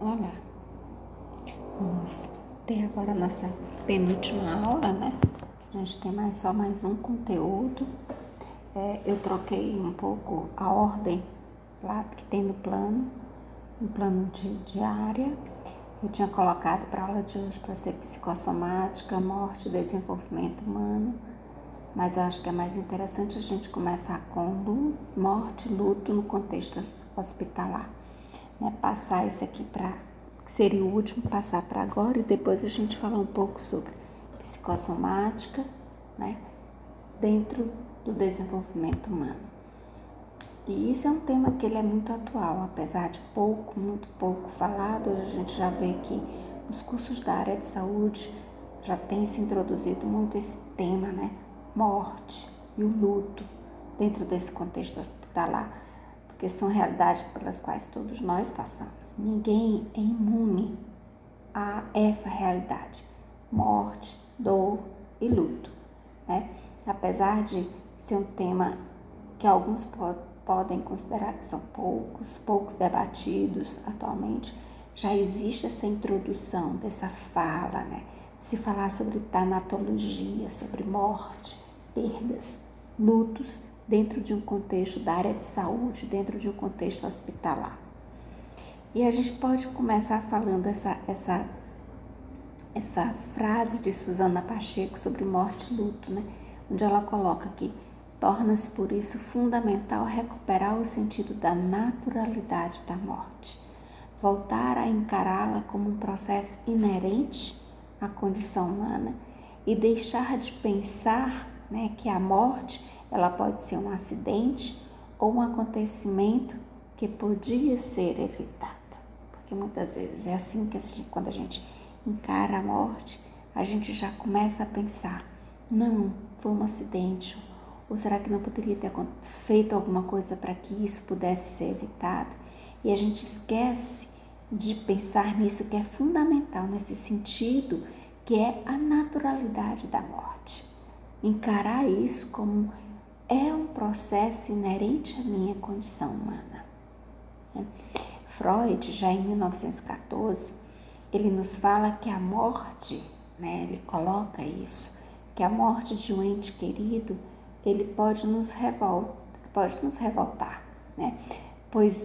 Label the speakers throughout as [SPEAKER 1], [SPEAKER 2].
[SPEAKER 1] Olá, vamos ter agora a nossa penúltima aula, né? A gente tem só mais um conteúdo. Eu troquei um pouco a ordem lá que tem no plano de diária. Eu tinha colocado para a aula de hoje para ser psicossomática, morte e desenvolvimento humano, mas eu acho que é mais interessante a gente começar com morte e luto no contexto hospitalar. Passar isso aqui que seria o último, passar para agora e depois a gente falar um pouco sobre psicossomática, né, dentro do desenvolvimento humano. E isso é um tema que ele é muito atual, apesar de muito pouco falado. A gente já vê que nos cursos da área de saúde já tem se introduzido muito esse tema, né, morte e o luto dentro desse contexto hospitalar, porque são realidades pelas quais todos nós passamos. Ninguém é imune a essa realidade, morte, dor e luto, né? Apesar de ser um tema que alguns podem considerar que são poucos debatidos atualmente, já existe essa introdução dessa fala, né? Se falar sobre tanatologia, sobre morte, perdas, lutos, dentro de um contexto da área de saúde, dentro de um contexto hospitalar. E a gente pode começar falando essa frase de Susana Pacheco sobre morte e luto, né? Onde ela coloca que torna-se por isso fundamental recuperar o sentido da naturalidade da morte, voltar a encará-la como um processo inerente à condição humana e deixar de pensar, né, que a morte ela pode ser um acidente ou um acontecimento que podia ser evitado. Porque muitas vezes é assim que quando a gente encara a morte, a gente já começa a pensar, não, foi um acidente, ou será que não poderia ter feito alguma coisa para que isso pudesse ser evitado? E a gente esquece de pensar nisso que é fundamental, nesse sentido, que é a naturalidade da morte. Encarar isso como é um processo inerente à minha condição humana. Freud, já em 1914, ele nos fala que a morte, né, ele coloca isso, que a morte de um ente querido, ele pode nos revoltar, né? Pois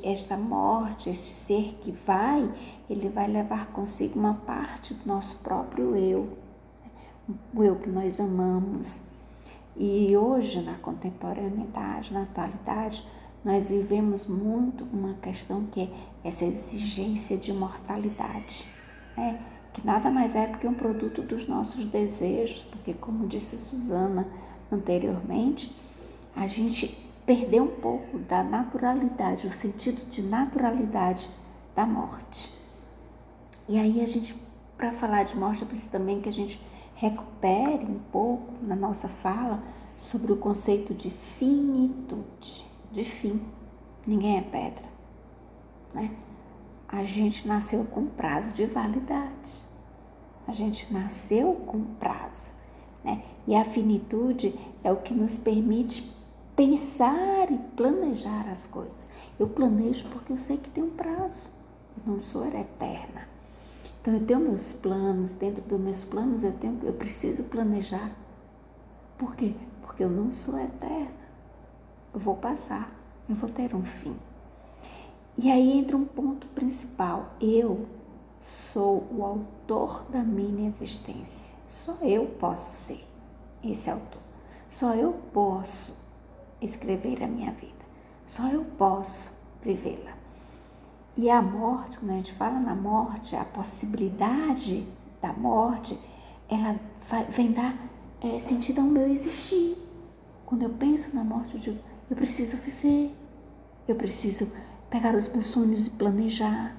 [SPEAKER 1] esta morte, esse ser que ele vai levar consigo uma parte do nosso próprio eu, o eu que nós amamos. E hoje, na contemporaneidade, na atualidade, nós vivemos muito uma questão que é essa exigência de mortalidade, né? Que nada mais é do que um produto dos nossos desejos, porque, como disse Susana anteriormente, a gente perdeu um pouco da naturalidade, o sentido de naturalidade da morte. E aí para falar de morte, eu preciso também que a gente recupere um pouco na nossa fala sobre o conceito de finitude, de fim. Ninguém é pedra, né? A gente nasceu com prazo de validade. A gente nasceu com prazo, né? E a finitude é o que nos permite pensar e planejar as coisas. Eu planejo porque eu sei que tem um prazo. Eu não sou eterna. Então eu tenho meus planos, dentro dos meus planos eu preciso planejar. Por quê? Porque eu não sou eterna. Eu vou passar, eu vou ter um fim. E aí entra um ponto principal. Eu sou o autor da minha existência. Só eu posso ser esse autor. Só eu posso escrever a minha vida. Só eu posso vivê-la. E a morte, quando a gente fala na morte, a possibilidade da morte, ela vem dar sentido ao meu existir. Quando eu penso na morte, eu digo, eu preciso viver, eu preciso pegar os meus sonhos e planejar.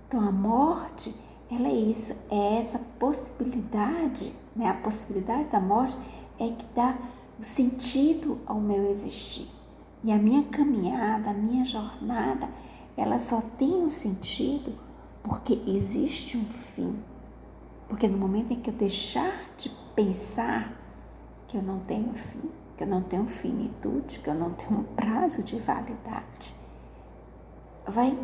[SPEAKER 1] Então a morte, ela é isso, é essa possibilidade, né? A possibilidade da morte é que dá o sentido ao meu existir. E a minha caminhada, a minha jornada, ela só tem um sentido porque existe um fim. Porque no momento em que eu deixar de pensar que eu não tenho fim, que eu não tenho finitude, que eu não tenho um prazo de validade, vai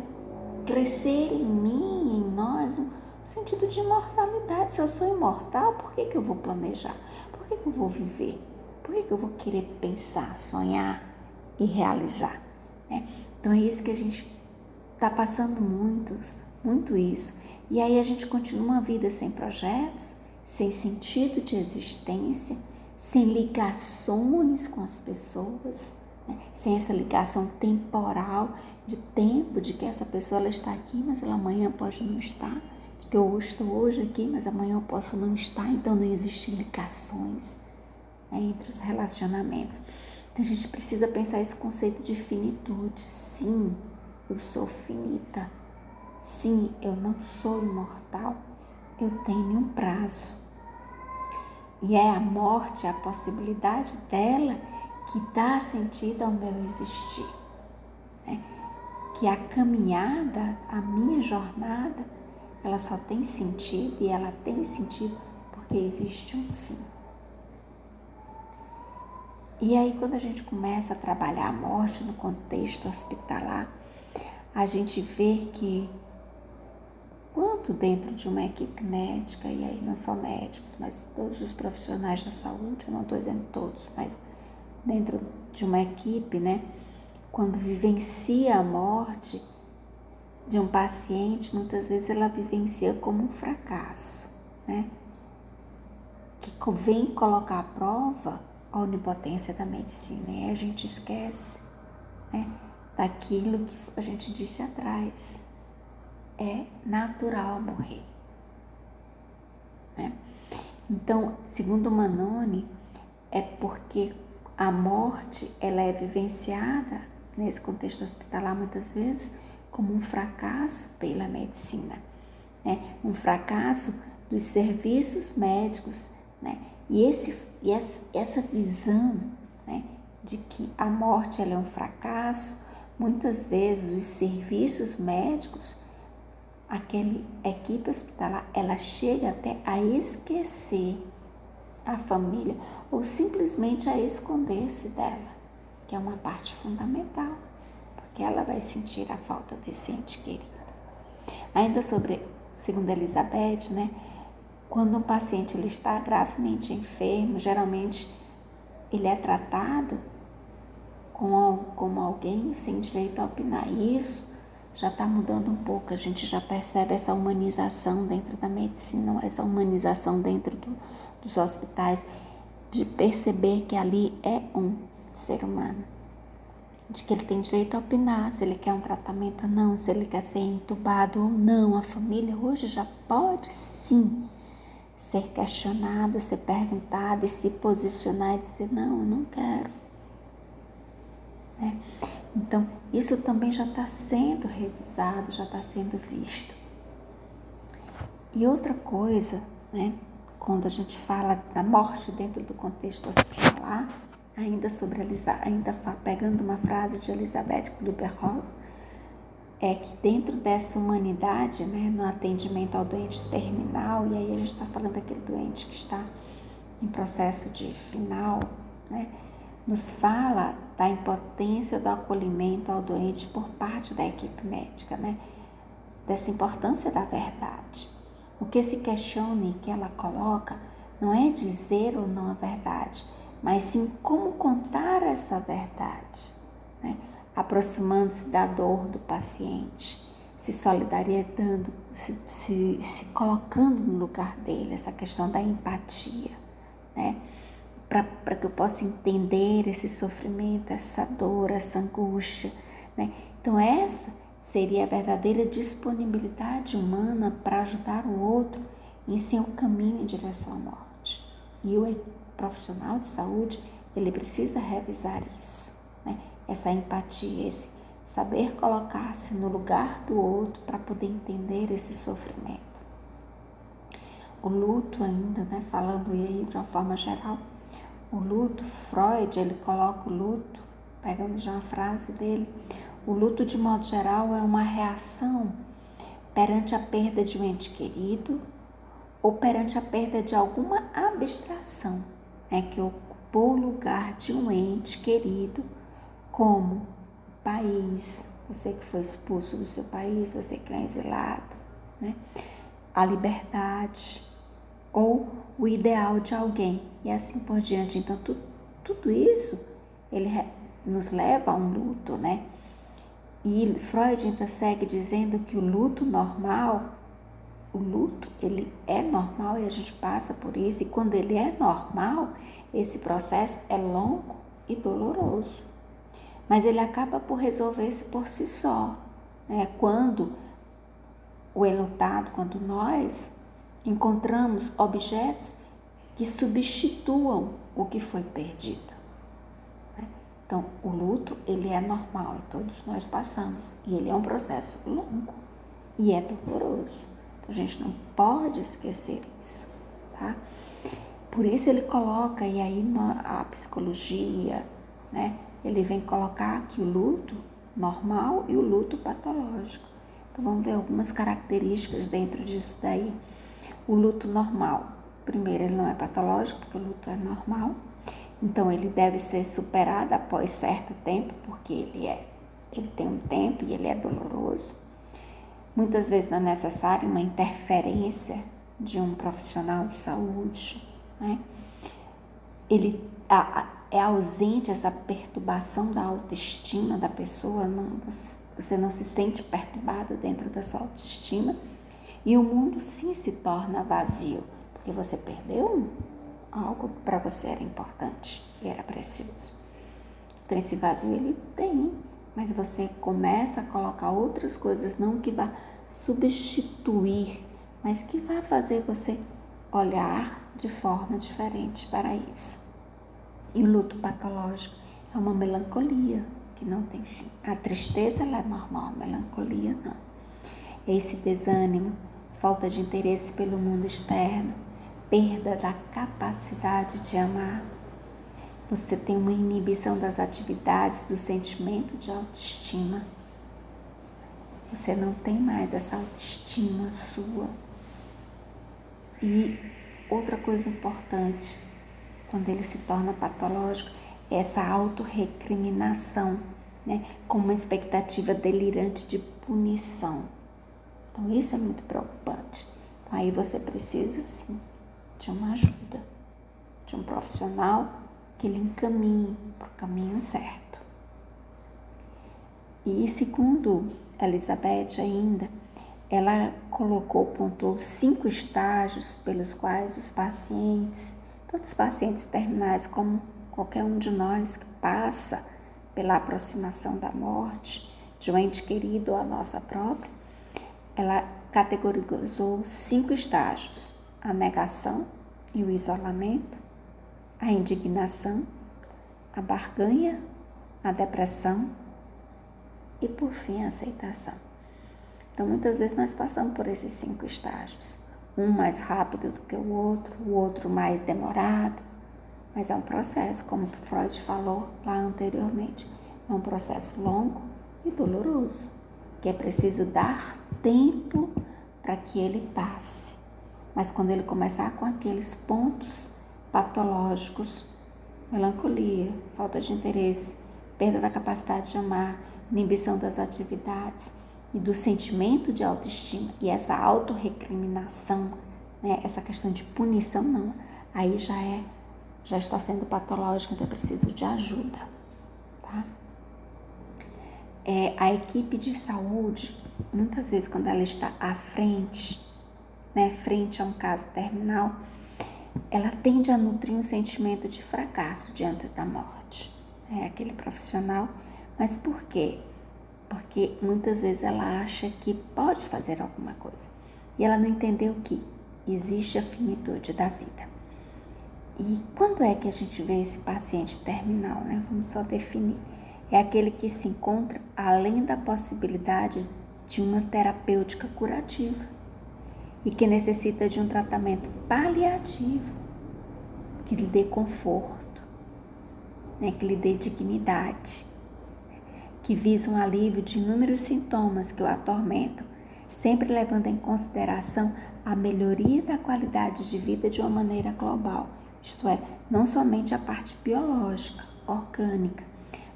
[SPEAKER 1] crescer em mim, em nós, um sentido de imortalidade. Se eu sou imortal, por que eu vou planejar? Por que eu vou viver? Por que eu vou querer pensar, sonhar e realizar? Né? Então é isso que a gente está passando muito isso. E aí a gente continua uma vida sem projetos, sem sentido de existência, sem ligações com as pessoas, né? Sem essa ligação temporal de tempo, de que essa pessoa ela está aqui, mas ela amanhã pode não estar, que eu estou hoje aqui, mas amanhã eu posso não estar, então não existem ligações, né, entre os relacionamentos. Então a gente precisa pensar esse conceito de finitude. Sim, eu sou finita. Sim, eu não sou imortal. Eu tenho um prazo. E é a morte, a possibilidade dela que dá sentido ao meu existir. Né? Que a caminhada, a minha jornada, ela só tem sentido e ela tem sentido porque existe um fim. E aí, quando a gente começa a trabalhar a morte no contexto hospitalar, a gente vê que quanto dentro de uma equipe médica, e aí não só médicos, mas todos os profissionais da saúde, eu não estou dizendo todos, mas dentro de uma equipe, né, quando vivencia a morte de um paciente, muitas vezes ela vivencia como um fracasso, né, que vem colocar à prova a onipotência da medicina, e a gente esquece, né, daquilo que a gente disse atrás. É natural morrer, né? Então, segundo Manoni, é porque a morte ela é vivenciada nesse contexto hospitalar muitas vezes como um fracasso pela medicina, né? Um fracasso dos serviços médicos, né? E essa visão, né, de que a morte ela é um fracasso, muitas vezes os serviços médicos, aquela equipe hospitalar, ela chega até a esquecer a família ou simplesmente a esconder-se dela, que é uma parte fundamental, porque ela vai sentir a falta desse ente querido. Ainda segundo Elizabeth, né, quando um paciente ele está gravemente enfermo, geralmente ele é tratado como alguém sem direito a opinar. E isso já está mudando um pouco, a gente já percebe essa humanização dentro da medicina, essa humanização dentro dos hospitais, de perceber que ali é um ser humano, de que ele tem direito a opinar, se ele quer um tratamento ou não, se ele quer ser entubado ou não. A família hoje já pode sim ser questionada, ser perguntada e se posicionar e dizer, não, eu não quero. Né? Então, isso também já está sendo revisado, já está sendo visto. E outra coisa, né, quando a gente fala da morte dentro do contexto hospitalar, ainda pegando uma frase de Elizabeth Kübler-Ross, é que dentro dessa humanidade, né, no atendimento ao doente terminal, e aí a gente está falando daquele doente que está em processo de final, né, nos fala da impotência do acolhimento ao doente por parte da equipe médica, né, dessa importância da verdade. O que se questiona e que ela coloca não é dizer ou não a verdade, mas sim como contar essa verdade, né? Aproximando-se da dor do paciente, se solidarizando, se colocando no lugar dele, essa questão da empatia, né? Para que eu possa entender esse sofrimento, essa dor, essa angústia, né? Então essa seria a verdadeira disponibilidade humana para ajudar o outro em seu caminho em direção à morte. E o profissional de saúde, ele precisa revisar isso, né? Essa empatia, esse saber colocar-se no lugar do outro para poder entender esse sofrimento. O luto ainda, né? Falando aí de uma forma geral, o luto, Freud, ele coloca o luto, pegando já uma frase dele, o luto de modo geral é uma reação perante a perda de um ente querido ou perante a perda de alguma abstração, né, que ocupou o lugar de um ente querido, como o país, você que foi expulso do seu país, você que é exilado, né? A liberdade ou o ideal de alguém e assim por diante. Então, tudo isso, ele nos leva a um luto, né? E Freud ainda segue dizendo que o luto, ele é normal e a gente passa por isso. E quando ele é normal, esse processo é longo e doloroso. Mas ele acaba por resolver-se por si só, né? Quando quando nós encontramos objetos que substituam o que foi perdido, né? Então, o luto, ele é normal e todos nós passamos. E ele é um processo longo e é doloroso. Então, a gente não pode esquecer isso, tá? Por isso ele coloca, e aí a psicologia, né? Ele vem colocar aqui o luto normal e o luto patológico. Então, vamos ver algumas características dentro disso daí. O luto normal. Primeiro, ele não é patológico, porque o luto é normal. Então, ele deve ser superado após certo tempo, porque ele tem um tempo e ele é doloroso. Muitas vezes não é necessário uma interferência de um profissional de saúde, né? É ausente essa perturbação da autoestima da pessoa, você não se sente perturbado dentro da sua autoestima e o mundo sim se torna vazio, porque você perdeu algo que para você era importante e era precioso. Então esse vazio ele tem, mas você começa a colocar outras coisas, não que vá substituir, mas que vai fazer você olhar de forma diferente para isso. E o luto patológico é uma melancolia que não tem fim. A tristeza ela é normal, a melancolia não. Esse desânimo, falta de interesse pelo mundo externo, perda da capacidade de amar. Você tem uma inibição das atividades, do sentimento de autoestima. Você não tem mais essa autoestima sua. E outra coisa importante, quando ele se torna patológico, é essa autorrecriminação, né? Com uma expectativa delirante de punição. Então isso é muito preocupante. Então, aí você precisa sim de uma ajuda, de um profissional que lhe encaminhe para o caminho certo. E segundo Elizabeth ainda, ela pontuou 5 estágios pelos quais os pacientes, tanto os pacientes terminais como qualquer um de nós que passa pela aproximação da morte de um ente querido ou a nossa própria, ela categorizou 5 estágios: a negação e o isolamento, a indignação, a barganha, a depressão e, por fim, a aceitação. Então, muitas vezes nós passamos por esses 5 estágios, um mais rápido do que o outro mais demorado, mas é um processo, como Freud falou lá anteriormente, é um processo longo e doloroso, que é preciso dar tempo para que ele passe. Mas quando ele começar com aqueles pontos patológicos, melancolia, falta de interesse, perda da capacidade de amar, inibição das atividades e do sentimento de autoestima e essa autorrecriminação, né, essa questão de punição, não, aí já está sendo patológico, então é preciso de ajuda, tá? A equipe de saúde, muitas vezes quando ela está à frente, né, frente a um caso terminal, ela tende a nutrir um sentimento de fracasso diante da morte. É aquele profissional, mas por quê? Porque muitas vezes ela acha que pode fazer alguma coisa e ela não entendeu que existe a finitude da vida. E quando é que a gente vê esse paciente terminal, né? Vamos só definir. É aquele que se encontra além da possibilidade de uma terapêutica curativa e que necessita de um tratamento paliativo que lhe dê conforto, né? Que lhe dê dignidade, que visa um alívio de inúmeros sintomas que o atormentam, sempre levando em consideração a melhoria da qualidade de vida de uma maneira global, isto é, não somente a parte biológica, orgânica,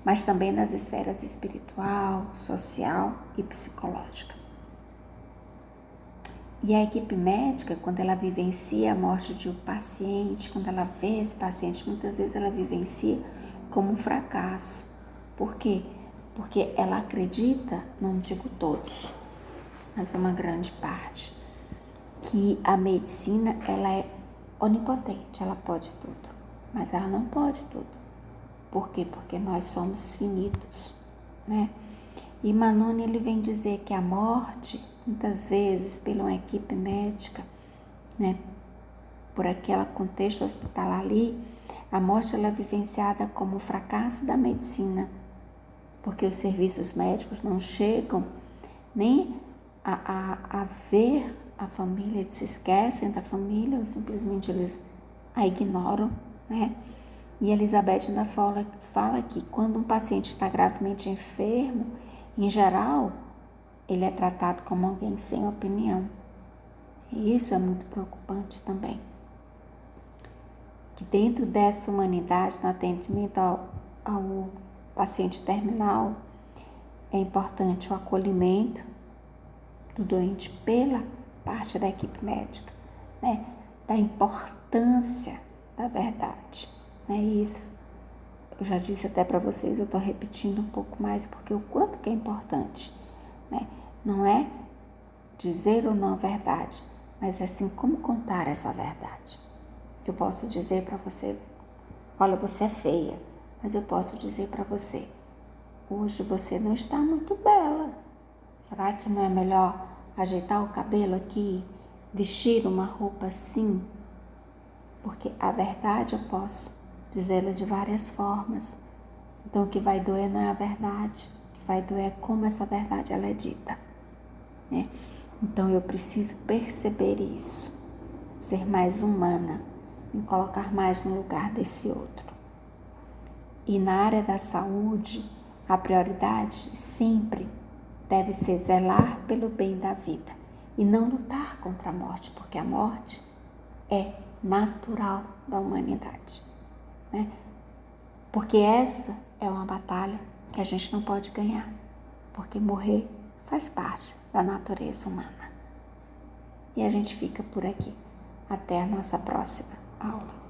[SPEAKER 1] mas também nas esferas espiritual, social e psicológica. E a equipe médica, quando ela vivencia a morte de um paciente, quando ela vê esse paciente, muitas vezes ela vivencia como um fracasso. Por quê? Porque ela acredita, não digo todos, mas uma grande parte, que a medicina ela é onipotente, ela pode tudo, mas ela não pode tudo. Por quê? Porque nós somos finitos, né? E Manoni ele vem dizer que a morte, muitas vezes, pela uma equipe médica, né, por aquele contexto hospitalar ali, a morte ela é vivenciada como o fracasso da medicina, porque os serviços médicos não chegam nem a ver a família, eles se esquecem da família, ou simplesmente eles a ignoram, né? E Elizabeth ainda fala que quando um paciente está gravemente enfermo, em geral, ele é tratado como alguém sem opinião. E isso é muito preocupante também. Que dentro dessa humanidade, no atendimento ao paciente terminal, é importante o acolhimento do doente pela parte da equipe médica, né? Da importância da verdade, né? Isso eu já disse até para vocês, eu estou repetindo um pouco mais, porque o quanto que é importante, né? Não é dizer ou não a verdade, mas é sim como contar essa verdade. Eu posso dizer para você, olha, você é feia, mas eu posso dizer para você, hoje você não está muito bela. Será que não é melhor ajeitar o cabelo aqui, vestir uma roupa assim? Porque a verdade eu posso dizê-la de várias formas. Então o que vai doer não é a verdade, o que vai doer é como essa verdade ela é dita, né? Então eu preciso perceber isso, ser mais humana, me colocar mais no lugar desse outro. E na área da saúde, a prioridade sempre deve ser zelar pelo bem da vida e não lutar contra a morte, porque a morte é natural da humanidade, né? Porque essa é uma batalha que a gente não pode ganhar, porque morrer faz parte da natureza humana. E a gente fica por aqui. Até a nossa próxima aula.